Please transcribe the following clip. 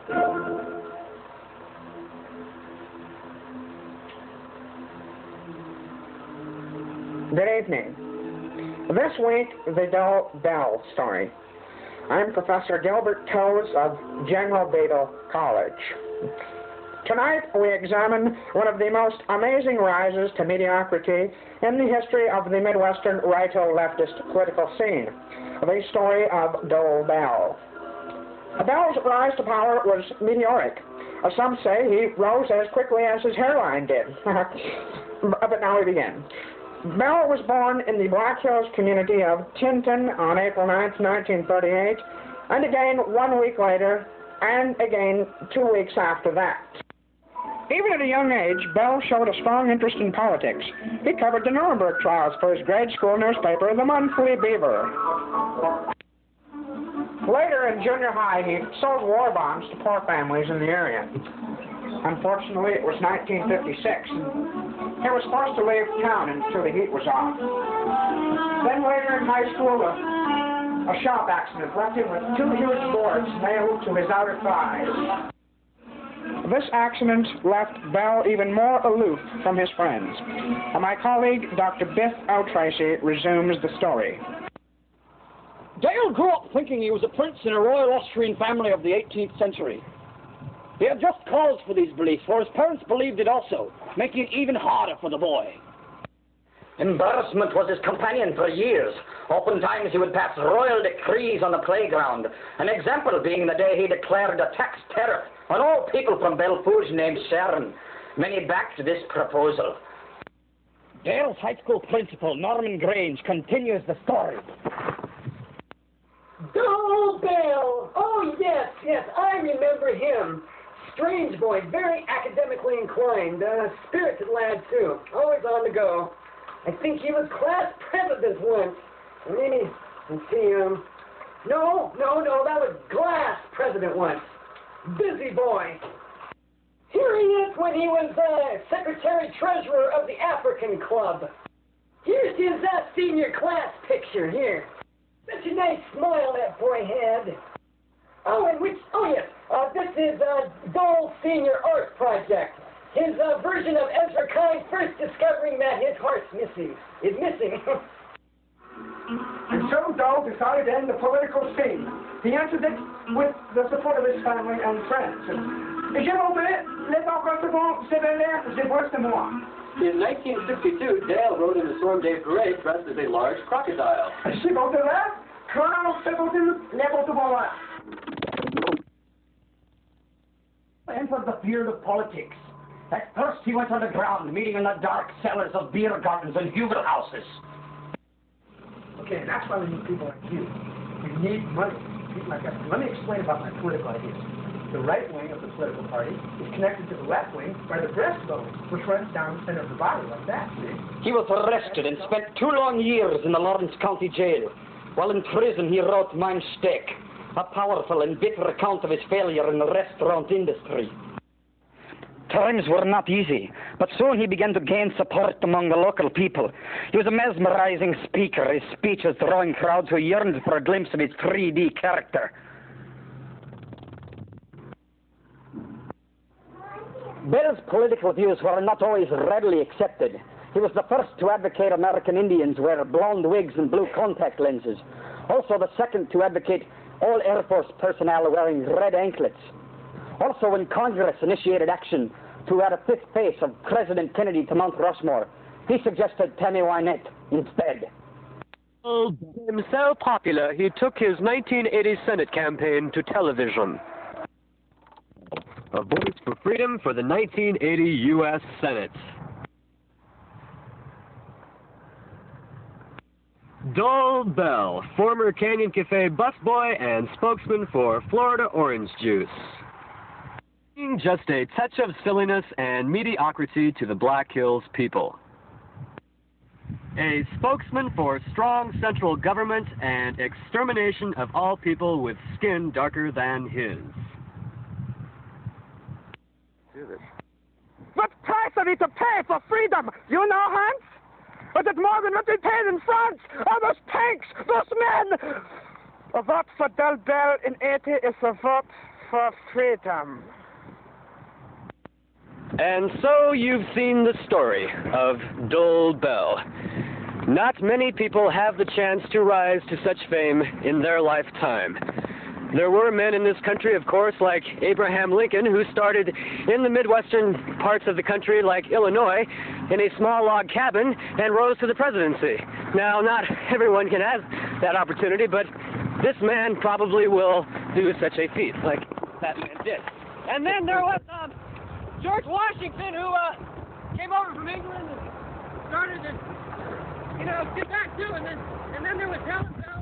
Good evening. This week, the Dull Bell story. I'm Professor Gilbert Toes of General Beadle College. Tonight, we examine one of the most amazing rises to mediocrity in the history of the Midwestern right-o-leftist political scene, the story of Dull Bell. Bell's rise to power was meteoric. Some say he rose as quickly as his hairline did. But now we begin. Bell was born in the Black Hills community of Tinton on April 9, 1938, and again 1 week later, and again 2 weeks after that. Even at a young age, Bell showed a strong interest in politics. He covered the Nuremberg trials for his grade school newspaper, The Monthly Beaver. Later in junior high, he sold war bonds to poor families in the area. Unfortunately, it was 1956, and he was forced to leave town until the heat was off. Then later in high school, a shop accident left him with 2 huge boards nailed to his outer thighs. This accident left Bell even more aloof from his friends. My colleague, Dr. Biff O'Tracy, resumes the story. Dale grew up thinking he was a prince in a royal Austrian family of the 18th century. He had just cause for these beliefs, for his parents believed it also, making it even harder for the boy. Embarrassment was his companion for years. Oftentimes he would pass royal decrees on the playground, an example being the day he declared a tax tariff on all people from Belfouge named Sharon. Many backed this proposal. Dale's high school principal, Norman Grange, continues the story. Dull Bell! Oh, yes, I remember him. Strange boy, very academically inclined, spirited lad, too. Always on the go. I think he was class president once. Maybe, let's see, no, that was glass president once. Busy boy. Here he is when he was secretary-treasurer of the African Club. Here's his senior class picture here. Such a nice smile that boy had. This is Dole's Senior Art Project. His version of Ezra Klein first discovering that his heart's missing. And so Dole decided to end the political scene. He entered it with the support of his family and friends. J'ai montré les participants sévères, j'ai voix de moi. In 1962, Dale rode in the Storm Day Parade dressed as a large crocodile. J'ai montré là, quand c'est montré n'importe quoi. Entered the field of politics. At first he went underground, meeting in the dark cellars of beer gardens and bugle houses. Okay, and that's why we need people like you. We need money. People like us. Let me explain about my political ideas. The right wing of the political party is connected to the left wing by the breastbone, which runs down the center of the body like that, see? He was arrested and spent 2 long years in the Lawrence County Jail. While in prison, he wrote Mein Steak, a powerful and bitter account of his failure in the restaurant industry. Times were not easy, but soon he began to gain support among the local people. He was a mesmerizing speaker, his speeches drawing crowds who yearned for a glimpse of his 3D character. Bell's political views were not always readily accepted. He was the first to advocate American Indians wear blonde wigs and blue contact lenses. Also the second to advocate all Air Force personnel wearing red anklets. Also, when Congress initiated action to add a 5th face of President Kennedy to Mount Rushmore, he suggested Tammy Wynette instead. Became so popular, he took his 1980 Senate campaign to television. A voice for freedom for the 1980 U.S. Senate. Dull Bell, former Canyon Cafe busboy and spokesman for Florida Orange Juice. Just a touch of silliness and mediocrity to the Black Hills people. A spokesman for strong central government and extermination of all people with skin darker than his. What price are we to pay for freedom? You know, Hans? But it's more than what we paid in France. All those tanks, those men. A vote for Dull Bell in 80 is a vote for freedom. And so you've seen the story of Dole Bell. Not many people have the chance to rise to such fame in their lifetime. There were men in this country, of course, like Abraham Lincoln, who started in the Midwestern parts of the country, like Illinois, in a small log cabin and rose to the presidency. Now, not everyone can have that opportunity, but this man probably will do such a feat like that man did. And then there was George Washington, who came over from England and started to, did that too. And then there was Helen Bell.